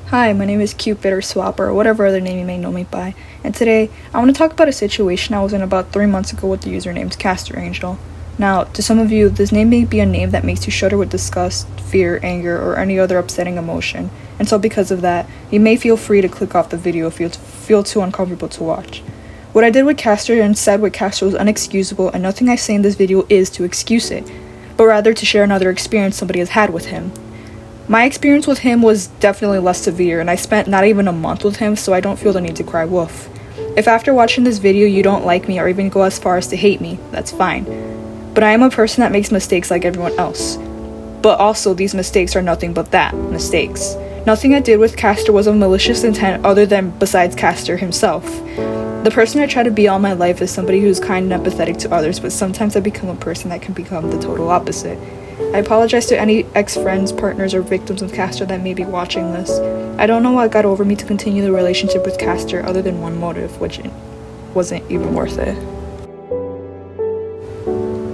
Hi, my name is Cupid or Swapper or whatever other name you may know me by, and today I want to talk about a situation I was in about 3 months ago with the username Castor-Angel. Now, to some of you, this name may be a name that makes you shudder with disgust, fear, anger, or any other upsetting emotion, and so because of that, you may feel free to click off the video if you feel too uncomfortable to watch. What I did with Castor and said with Castor was unexcusable, and nothing I say in this video is to excuse it, but rather to share another experience somebody has had with him. My experience with him was definitely less severe, and I spent not even a month with him, so I don't feel the need to cry wolf. If after watching this video you don't like me or even go as far as to hate me, that's fine. But I am a person that makes mistakes like everyone else. But also, these mistakes are nothing but that, mistakes. Nothing I did with Castor was of malicious intent other than besides Castor himself. The person I try to be all my life is somebody who's kind and empathetic to others, but sometimes I become a person that can become the total opposite. I apologize to any ex-friends, partners, or victims of Castor that may be watching this. I don't know what got over me to continue the relationship with Castor other than one motive, which wasn't even worth it.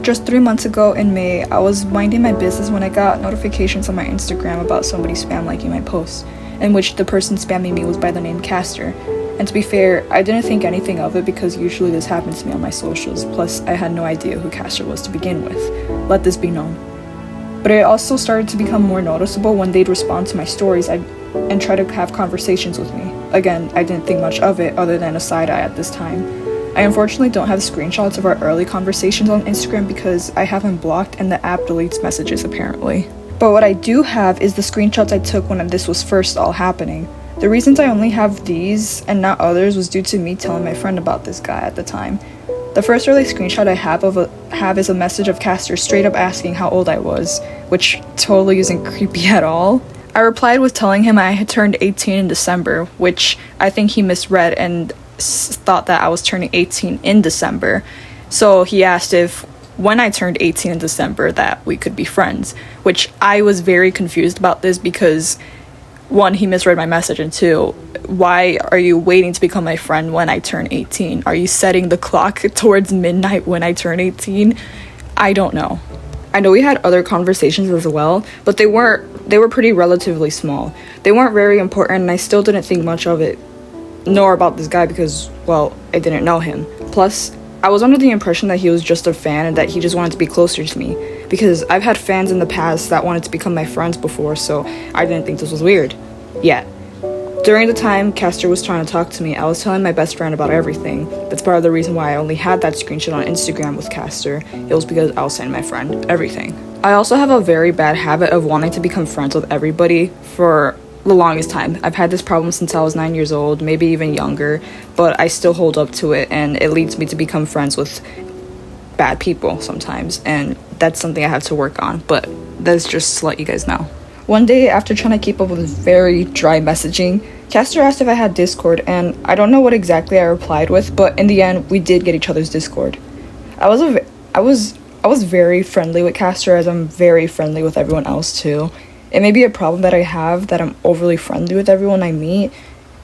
Just 3 months ago in May, I was minding my business when I got notifications on my Instagram about somebody spam liking my posts, in which the person spamming me was by the name Castor. And to be fair, I didn't think anything of it because usually this happens to me on my socials, plus I had no idea who Castor was to begin with. Let this be known. But it also started to become more noticeable when they'd respond to my stories and try to have conversations with me. Again, I didn't think much of it other than a side eye at this time. I unfortunately don't have screenshots of our early conversations on Instagram because I have them blocked and the app deletes messages apparently. But what I do have is the screenshots I took when this was first all happening. The reasons I only have these and not others was due to me telling my friend about this guy at the time. The first early screenshot I have is a message of Castor straight up asking how old I was, which totally isn't creepy at all. I replied with telling him I had turned 18 in December, which I think he misread and thought that I was turning 18 in December. So he asked if when I turned 18 in December that we could be friends, which I was very confused about this because one, he misread my message, and two, why are you waiting to become my friend when I turn 18? Are you setting the clock towards midnight when I turn 18? I don't know. I know we had other conversations as well, but they were pretty relatively small. They weren't very important, and I still didn't think much of it, nor about this guy because, well, I didn't know him. Plus, I was under the impression that he was just a fan and that he just wanted to be closer to me, because I've had fans in the past that wanted to become my friends before, so I didn't think this was weird. Yet. During the time Castor was trying to talk to me, I was telling my best friend about everything. That's part of the reason why I only had that screenshot on Instagram with Castor. It was because I was telling my friend everything. I also have a very bad habit of wanting to become friends with everybody for the longest time. I've had this problem since I was 9 years old, maybe even younger, but I still hold up to it, and it leads me to become friends with bad people sometimes, and that's something I have to work on, but that's just to let you guys know. One day, after trying to keep up with very dry messaging, Castor asked if I had Discord, and I don't know what exactly I replied with, but in the end, we did get each other's Discord. I was very friendly with Castor, as I'm very friendly with everyone else too. It may be a problem that I have, that I'm overly friendly with everyone I meet,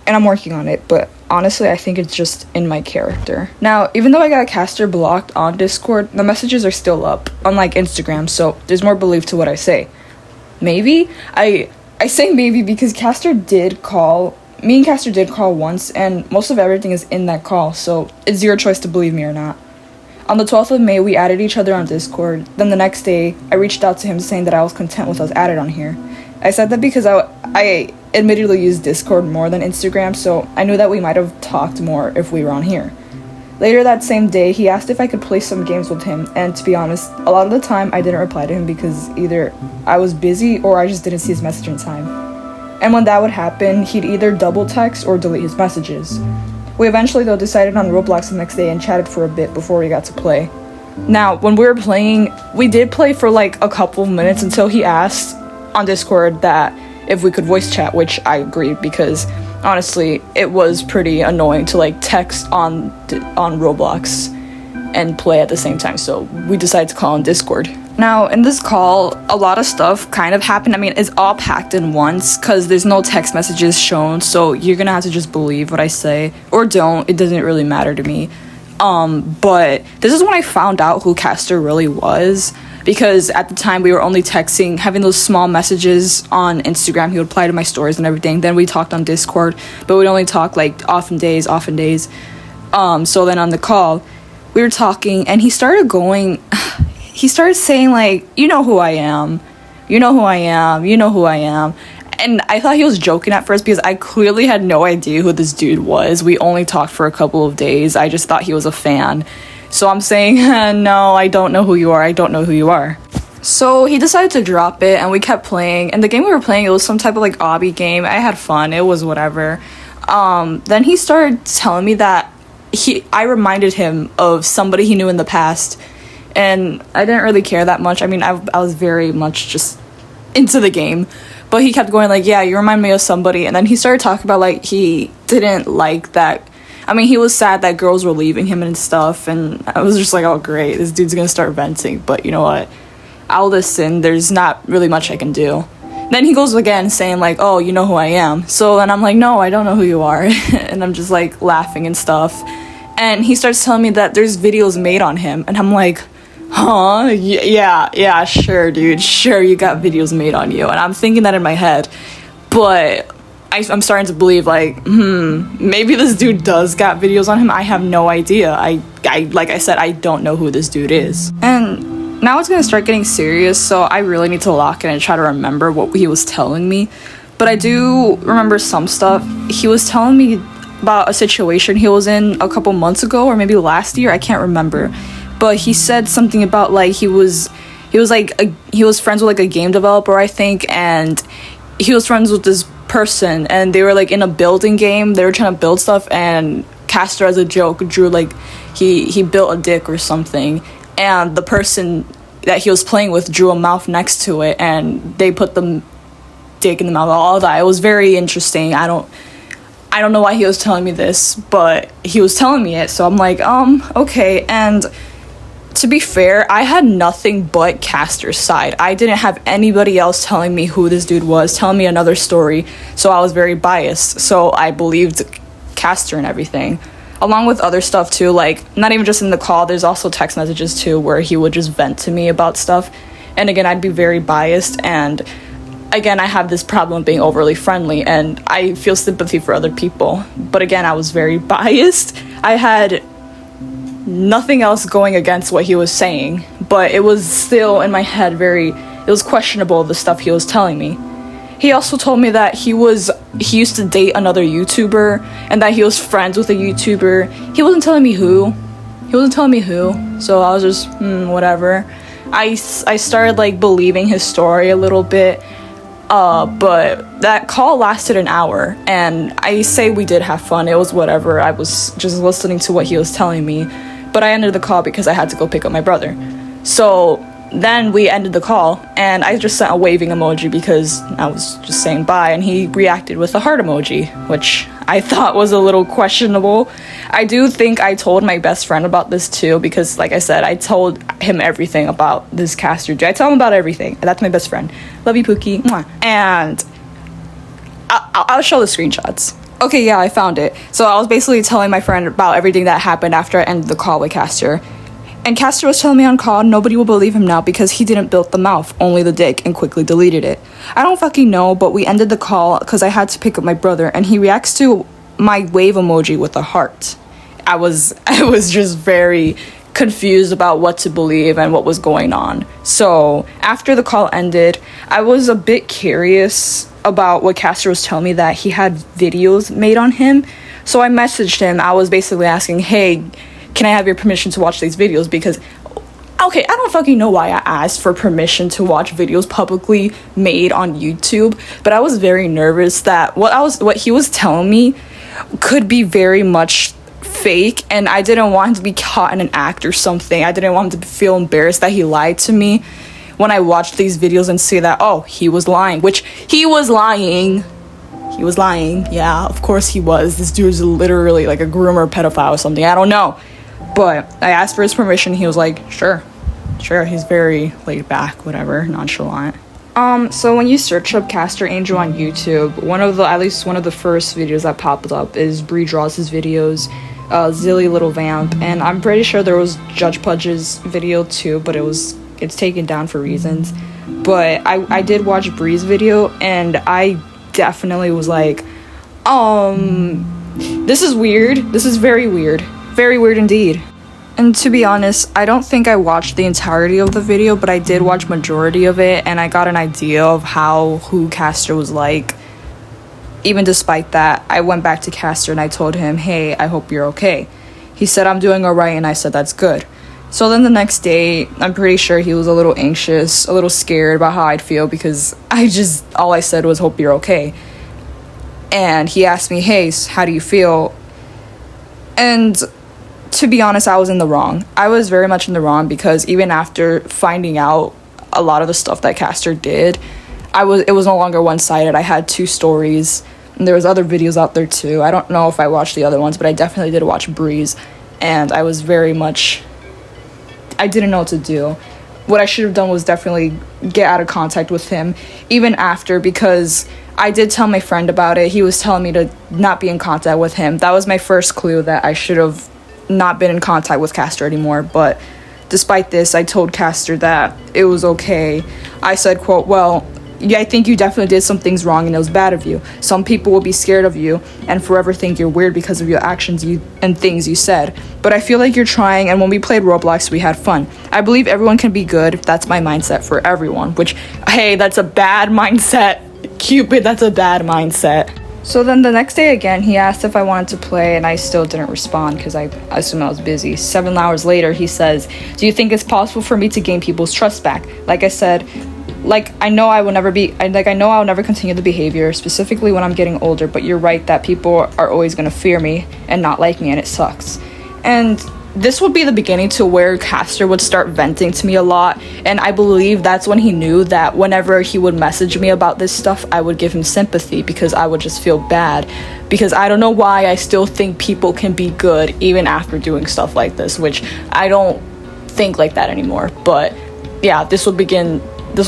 and I'm working on it, but honestly, I think it's just in my character. Now, even though I got Castor blocked on Discord, the messages are still up, unlike Instagram, so there's more belief to what I say. Maybe? I say maybe because me and Castor did call once, and most of everything is in that call, so it's your choice to believe me or not. On the 12th of May, we added each other on Discord. Then the next day, I reached out to him saying that I was content with us added on here. I said that because I admittedly use Discord more than Instagram, so I knew that we might have talked more if we were on here. Later that same day, he asked if I could play some games with him, and to be honest, a lot of the time I didn't reply to him because either I was busy or I just didn't see his message in time. And when that would happen, he'd either double text or delete his messages. We eventually, though, decided on Roblox the next day and chatted for a bit before we got to play. Now, when we were playing, we did play for like a couple minutes until he asked on Discord that if we could voice chat, which I agreed because honestly, it was pretty annoying to like text on Roblox and play at the same time, so we decided to call on Discord. Now, in this call, a lot of stuff kind of happened. I mean, it's all packed in once because there's no text messages shown, so you're gonna have to just believe what I say or don't. It doesn't really matter to me. But this is when I found out who Castor really was. because at the time we were only texting, having those small messages on Instagram. He would reply to my stories and everything. Then we talked on Discord, but we'd only talk like often days. So then on the call, we were talking, and he started saying like, you know who I am, you know who I am, you know who I am. And I thought he was joking at first because I clearly had no idea who this dude was. We only talked for a couple of days. I just thought he was a fan. So I'm saying, no, I don't know who you are. I don't know who you are. So he decided to drop it, and we kept playing. And the game we were playing, it was some type of like obby game. I had fun. It was whatever. Then he started telling me that I reminded him of somebody he knew in the past. And I didn't really care that much. I mean, I was very much just into the game. But he kept going like, yeah, you remind me of somebody. And then he started talking about like he didn't like that. I mean, he was sad that girls were leaving him and stuff. And I was just like, oh, great. This dude's going to start venting. But you know what? I'll listen. There's not really much I can do. Then he goes again saying like, oh, you know who I am. So then I'm like, no, I don't know who you are. And I'm just like laughing and stuff. And he starts telling me that there's videos made on him. And I'm like, huh? Yeah, sure, dude. Sure, you got videos made on you. And I'm thinking that in my head. But I'm starting to believe, like, maybe this dude does got videos on him. I have no idea. I like I said, I don't know who this dude is. And now it's gonna start getting serious, so I really need to lock in and try to remember what he was telling me. But I do remember some stuff. He was telling me about a situation he was in a couple months ago, or maybe last year. I can't remember. But he said something about like he was friends with like a game developer, I think, and he was friends with this person, and they were like in a building game. They were trying to build stuff, and Castor, as a joke, drew like he built a dick or something, and the person that he was playing with drew a mouth next to it, and they put the dick in the mouth. All that. It was very interesting. I don't know why he was telling me this, but he was telling me it, so I'm like, okay. And to be fair, I had nothing but Castor's side. I didn't have anybody else telling me who this dude was, telling me another story, so I was very biased. So I believed Castor and everything, along with other stuff too, like not even just in the call, there's also text messages too where he would just vent to me about stuff. And again, I'd be very biased, and again, I have this problem of being overly friendly, and I feel sympathy for other people. But again, I was very biased. I had nothing else going against what he was saying, but it was still in my head it was questionable, the stuff he was telling me. He also told me that he used to date another YouTuber, and that he was friends with a YouTuber. He wasn't telling me who. So I was just, whatever. I started like believing his story a little bit. But that call lasted an hour, and I say we did have fun. It was whatever. I was just listening to what he was telling me, but I ended the call because I had to go pick up my brother. So then we ended the call, and I just sent a waving emoji because I was just saying bye, and he reacted with a heart emoji, which I thought was a little questionable. I do think I told my best friend about this too, because like I said, I told him everything about this Castor dude. I tell him about everything. That's my best friend. Love you, Pookie. Mwah. And I'll show the screenshots. Okay, yeah, I found it. So I was basically telling my friend about everything that happened after I ended the call with Castor. And Castor was telling me on call nobody will believe him now because he didn't build the mouth, only the dick, and quickly deleted it. I don't fucking know, but we ended the call because I had to pick up my brother, and he reacts to my wave emoji with a heart. I was just very confused about what to believe and what was going on. So after the call ended, I was a bit curious about what Castor was telling me, that he had videos made on him. So I messaged him. I was basically asking, hey, can I have your permission to watch these videos? Because, okay, I don't fucking know why I asked for permission to watch videos publicly made on YouTube, but I was very nervous that what he was telling me could be very much fake, and I didn't want him to be caught in an act or something. I didn't want him to feel embarrassed that he lied to me when I watched these videos and see that, oh, he was lying, which he was lying. He was lying. Yeah, of course he was. This dude's literally like a groomer, pedophile or something. I don't know. But I asked for his permission. He was like, sure. He's very laid back, whatever, nonchalant. So when you search up Castor-Angel on YouTube, at least one of the first videos that popped up is Bree Draws his videos, Zilly Little Vamp, and I'm pretty sure there was Judge Pudge's video too, but it was it's taken down for reasons. But I did watch Bree's video, and I definitely was like, this is weird. This is very weird. Very weird indeed. And to be honest, I don't think I watched the entirety of the video, but I did watch majority of it, and I got an idea of who Castor was like. Even despite that, I went back to Castor and I told him, hey, I hope you're okay. He said, I'm doing alright, and I said, that's good. So then the next day, I'm pretty sure he was a little anxious, a little scared about how I'd feel, because all I said was, hope you're okay. And he asked me, hey, how do you feel? And to be honest, I was in the wrong. I was very much in the wrong, because even after finding out a lot of the stuff that Castor did, it was no longer one-sided. I had two stories, and there was other videos out there too. I don't know if I watched the other ones, but I definitely did watch Bree's, and I was very much... I didn't know what to do. What I should have done was definitely get out of contact with him, even after, because I did tell my friend about it. He was telling me to not be in contact with him. That was my first clue that I should have not been in contact with Castor anymore. But despite this, I told Castor that it was okay. I said, quote, well, yeah, I think you definitely did some things wrong, and it was bad of you. Some people will be scared of you and forever think you're weird because of your actions and things you said. But I feel like you're trying, and when we played Roblox, we had fun. I believe everyone can be good. That's my mindset for everyone, which, hey, that's a bad mindset. Cupid, that's a bad mindset. So then the next day again, he asked if I wanted to play, and I still didn't respond because I assumed I was busy. 7 hours later, he says, do you think it's possible for me to gain people's trust back? Like I said, I know I'll never continue the behavior, specifically when I'm getting older, but you're right that people are always going to fear me and not like me, and it sucks. And this would be the beginning to where Castor would start venting to me a lot, and I believe that's when he knew that whenever he would message me about this stuff, I would give him sympathy, because I would just feel bad, because I don't know why I still think people can be good even after doing stuff like this, which I don't think like that anymore. But yeah, this will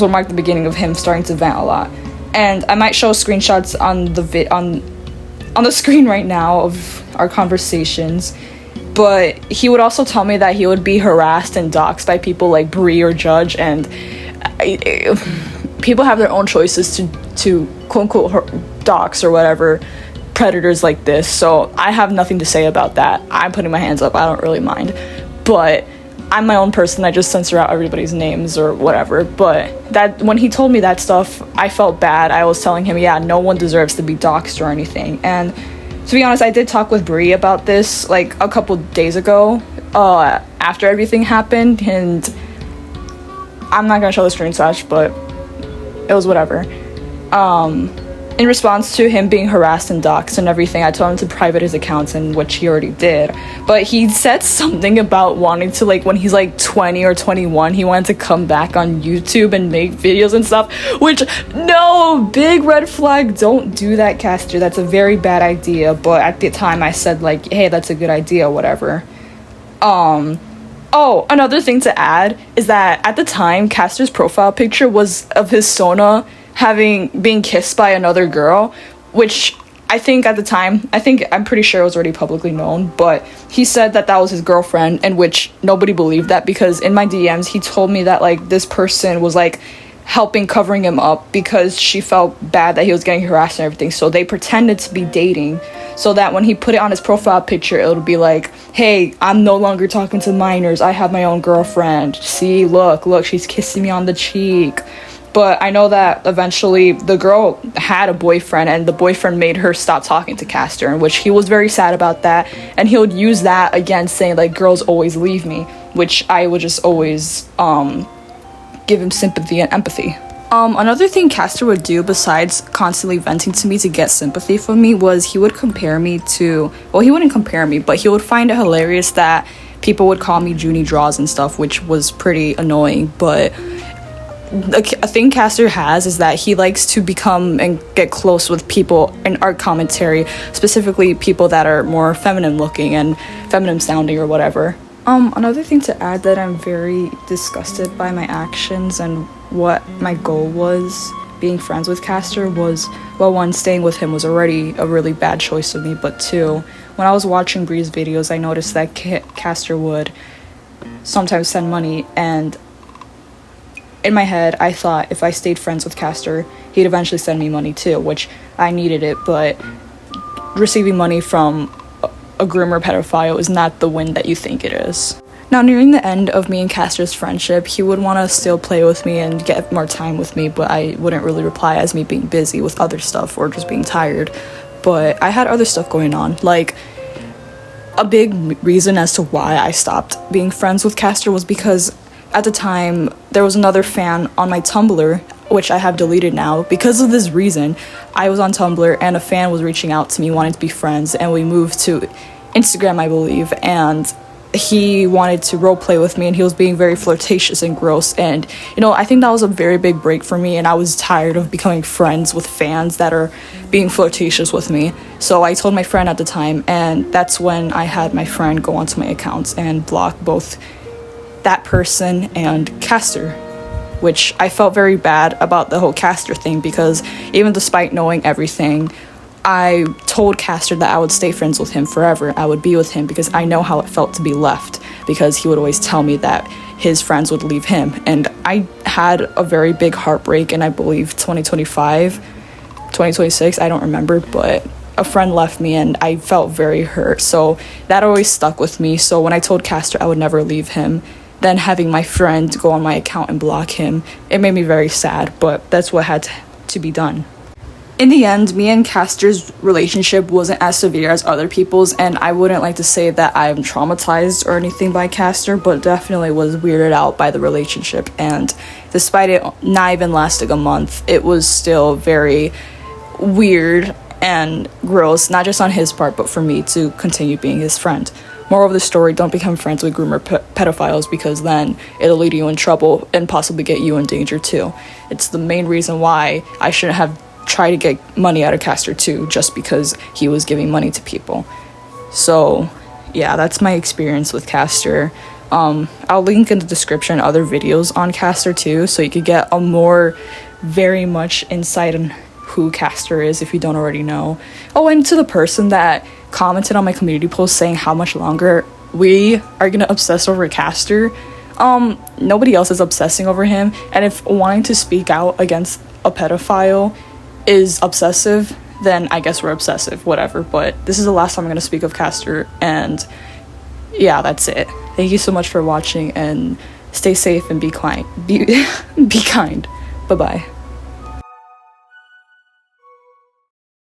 mark the beginning of him starting to vent a lot. And I might show screenshots on the screen right now of our conversations. But he would also tell me that he would be harassed and doxxed by people like Bree or Judge, and people have their own choices to quote-unquote dox or whatever predators like this, so I have nothing to say about that. I'm putting my hands up, I don't really mind. But I'm my own person, I just censor out everybody's names or whatever. But that when he told me that stuff, I felt bad. I was telling him, yeah, no one deserves to be doxxed or anything. And to be honest, I did talk with Bree about this like a couple days ago, after everything happened, and I'm not gonna show the screenshots, but it was whatever. In response to him being harassed and doxxed and everything, I told him to private his accounts, and which he already did. But he said something about wanting to, like, when he's like 20 or 21, he wanted to come back on YouTube and make videos and stuff, which, no, big red flag. Don't do that, Castor. That's a very bad idea. But at the time I said, like, hey, that's a good idea, whatever. Oh, another thing to add is that at the time, Castor's profile picture was of his Sona being kissed by another girl, which I think at the time, I'm pretty sure it was already publicly known, but he said that was his girlfriend, and which nobody believed that, because in my DMs he told me that like this person was like covering him up because she felt bad that he was getting harassed and everything, so they pretended to be dating so that when he put it on his profile picture, it would be like, hey, I'm no longer talking to minors, I have my own girlfriend, see, look, she's kissing me on the cheek. But I know that eventually the girl had a boyfriend, and the boyfriend made her stop talking to Castor, in which he was very sad about that, and he would use that again, saying like, girls always leave me, which I would just always give him sympathy and empathy. Another thing Castor would do besides constantly venting to me to get sympathy from me was he would compare me to, well, he wouldn't compare me, but he would find it hilarious that people would call me Junie Draws and stuff, which was pretty annoying. But a thing Castor has is that he likes to become and get close with people in art commentary, specifically people that are more feminine looking and feminine sounding or whatever. Another thing to add, that I'm very disgusted by my actions and what my goal was being friends with Castor was, well, one, staying with him was already a really bad choice of me, but two, when I was watching Bree's videos, I noticed that Castor would sometimes send money, and in my head, I thought if I stayed friends with Castor, he'd eventually send me money too, which I needed it, but receiving money from a groomer pedophile is not the win that you think it is. Now, nearing the end of me and Castor's friendship, he would want to still play with me and get more time with me, but I wouldn't really reply as me being busy with other stuff or just being tired. But I had other stuff going on. Like, a big reason as to why I stopped being friends with Castor was because at the time, there was another fan on my Tumblr, which I have deleted now. Because of this reason, I was on Tumblr and a fan was reaching out to me wanting to be friends, and we moved to Instagram, I believe, and he wanted to roleplay with me, and he was being very flirtatious and gross, and I think that was a very big break for me, and I was tired of becoming friends with fans that are being flirtatious with me. So I told my friend at the time, and that's when I had my friend go onto my accounts and block both that person and Castor, which I felt very bad about the whole Castor thing, because even despite knowing everything, I told Castor that I would stay friends with him forever. I would be with him because I know how it felt to be left, because he would always tell me that his friends would leave him. And I had a very big heartbreak in, I believe, 2025, 2026, I don't remember, but a friend left me and I felt very hurt. So that always stuck with me. So when I told Castor I would never leave him, then having my friend go on my account and block him, it made me very sad, but that's what had to be done. In the end, me and Castor's relationship wasn't as severe as other people's, and I wouldn't like to say that I'm traumatized or anything by Castor, but definitely was weirded out by the relationship. And despite it not even lasting a month, it was still very weird and gross, not just on his part, but for me to continue being his friend. Moral of the story, don't become friends with groomer pedophiles, because then it'll lead you in trouble and possibly get you in danger too. It's the main reason why I shouldn't have tried to get money out of Castor too, just because he was giving money to people. So yeah, that's my experience with Castor. I'll link in the description other videos on Castor too, so you could get a more very much insight on who Castor is if you don't already know. Oh, and to the person that commented on my community post saying how much longer we are gonna obsess over Castor, nobody else is obsessing over him, and if wanting to speak out against a pedophile is obsessive, then I guess we're obsessive, whatever. But this is the last time I'm gonna speak of Castor, and yeah, that's it. Thank you so much for watching, and stay safe and be kind. Be kind. Bye-bye.